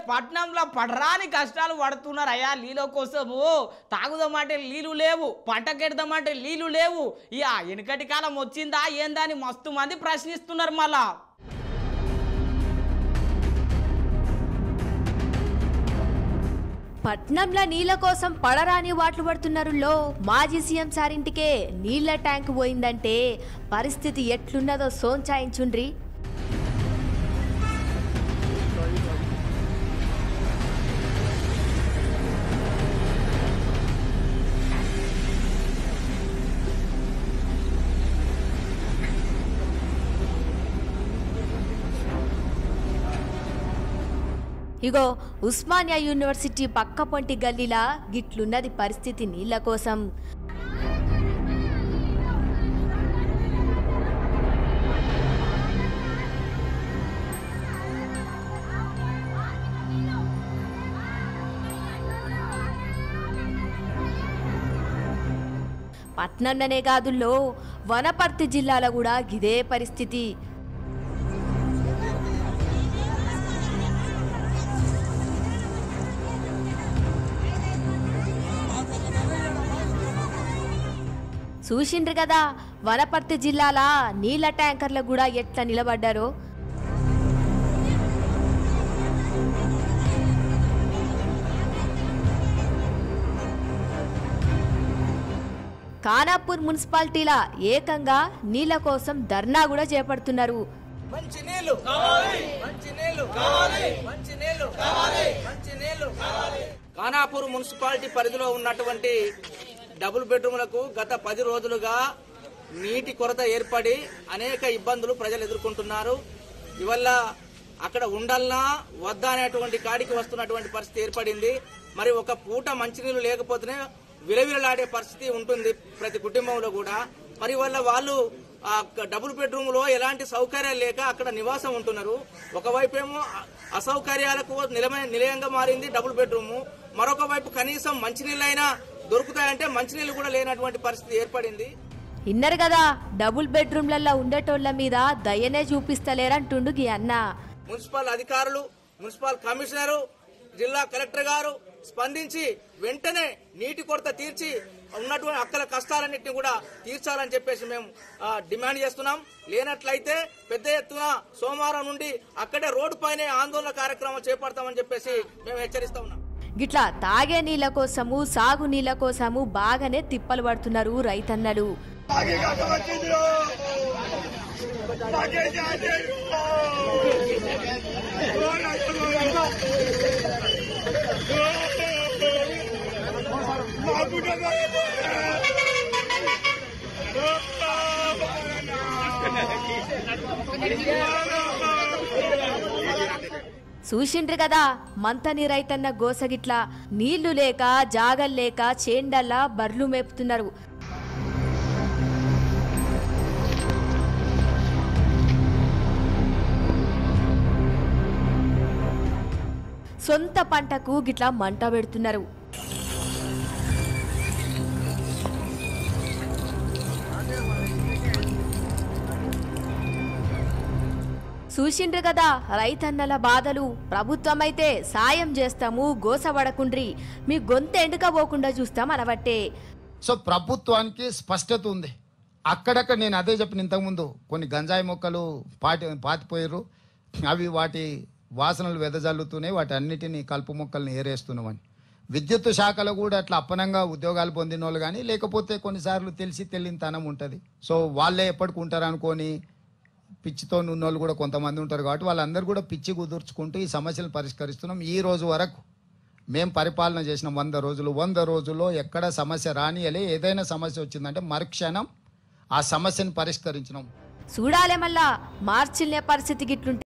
పట్నంలో పడరాని కష్టాలు పడుతున్నారు అయ్యా నీళ్ళ కోసము. తాగుదామంటే నీళ్ళు లేవు, పంటకెడదామంటే నీళ్ళు లేవు. ఇక వెనుకటి కాలం వచ్చిందా ఏందా అని మస్తు మంది ప్రశ్నిస్తున్నారు. మళ్ళా పట్నంలో నీళ్ళ కోసం పడరాని వాట్లు పడుతున్నారు. మాజీ సీఎం సారింటికే నీళ్ల ట్యాంక్ పోయిందంటే పరిస్థితి ఎట్లున్నదో సోంచాయించుండ్రి. ఇగో ఉస్మానియా యూనివర్సిటీ పక్కపొంటి గల్లీలా గిట్లున్నది పరిస్థితి నీళ్ల కోసం. పట్నంలోనే కాదుల్లో వనపర్తి జిల్లాలో కూడా గిదే పరిస్థితి. చూసిండ్రు కదా వనపర్తి జిల్లాల నీళ్ల ట్యాంకర్లు కూడా ఎట్లా నిలబడ్డారో. ఖానాపూర్ మున్సిపాలిటీల ఏకంగా నీళ్ల కోసం ధర్నా కూడా చేపడుతున్నారు. ఖానాపూర్ మున్సిపాలిటీ పరిధిలో ఉన్నటువంటి డబుల్ బెడ్రూమ్లకు గత 10 రోజులుగా నీటి కొరత ఏర్పడి అనేక ఇబ్బందులు ప్రజలు ఎదుర్కొంటున్నారు. ఇవల్ల అక్కడ ఉండాలన్నా వద్దా అనేటువంటి కాడికి వస్తున్నటువంటి పరిస్థితి ఏర్పడింది. మరి ఒక పూట మంచినీళ్ళు లేకపోతేనే విలవిలలాడే పరిస్థితి ఉంటుంది ప్రతి కుటుంబంలో కూడా. మరి వల్ల వాళ్ళు ఆ డబుల్ బెడ్రూమ్ లో ఎలాంటి సౌకర్యాలు లేక అక్కడ నివాసం ఉంటున్నారు. ఒకవైపు ఏమో అసౌకర్యాలకు నిలయంగా మారింది డబుల్ బెడ్రూమ్, మరొక వైపు కనీసం మంచినీళ్ళైనా దొరుకుతాయంటే మంచినీళ్ళు కూడా లేనటువంటి పరిస్థితి ఏర్పడింది. ఇన్నరు కదా డబుల్ బెడ్రూమ్లలో ఉండేటోళ్ల మీద దయనే చూపిస్తలేరంటుండు గీ అన్న. మున్సిపల్ అధికారులు, మున్సిపల్ కమిషనరు, జిల్లా కలెక్టర్ గారు స్పందించి వెంటనే నీటి కొరత తీర్చి ఉన్నటువంటి అక్కల కష్టాలన్నింటినీ కూడా తీర్చాలని చెప్పేసి మేము డిమాండ్ చేస్తున్నాం. లేనట్లయితే పెద్ద ఎత్తున సోమవారం నుండి అక్కడే రోడ్డు పైనే ఆందోళన కార్యక్రమం చేపడతామని చెప్పేసి మేము హెచ్చరిస్తా ఉన్నాం. గిట్లా తాగే నీళ్ల కోసము సాగు నీళ్ల కోసము బాగానే తిప్పలు పడుతున్నారు రైతన్నలు. చూసిండ్రు కదా మంతని రైతన్న గోసగిట్ల నీళ్లు లేక జాగల్లేక చేండల్లా బర్లు మేపుతున్నారు. సొంత పంటకు గిట్లా మంట పెడుతున్నారు. చూసిండ్రు కదా రైతన్నల బాధలు. ప్రభుత్వమైతే సాయం చేస్తాము గోసపడకుండ్రి, మీ గొంతు ఎండుకపోకుండా చూస్తాం అనబట్టే. సో ప్రభుత్వానికి స్పష్టత ఉంది. అక్కడక్కడ నేను అదే చెప్పిన ఇంతకుముందు కొన్ని గంజాయి మొక్కలు పాతిపోయారు, అవి వాటి వాసనలు వెదజల్లుతూనే వాటి అన్నిటినీ కలుపు మొక్కల్ని ఏరేస్తున్నామని. విద్యుత్ శాఖలో కూడా అట్లా అప్పనంగా ఉద్యోగాలు పొందిన వాళ్ళు కానీ, లేకపోతే కొన్నిసార్లు తెలిసి తెలియనితనం ఉంటుంది. సో వాళ్ళే ఎప్పటికుంటారు అనుకొని పిచ్చితో ఉన్న వాళ్ళు కూడా కొంతమంది ఉంటారు. కాబట్టి వాళ్ళందరూ కూడా పిచ్చి కుదుర్చుకుంటూ ఈ సమస్యలు పరిష్కరిస్తున్నాం. ఈ రోజు వరకు మేము పరిపాలన చేసిన 100 రోజుల్లో ఎక్కడ సమస్య రానియలే. ఏదైనా సమస్య వచ్చిందంటే మరుక్షణం ఆ సమస్యను పరిష్కరించినాం. చూడాలే మళ్ళా మార్చిల్నే పరిస్థితి గిట్లుంటే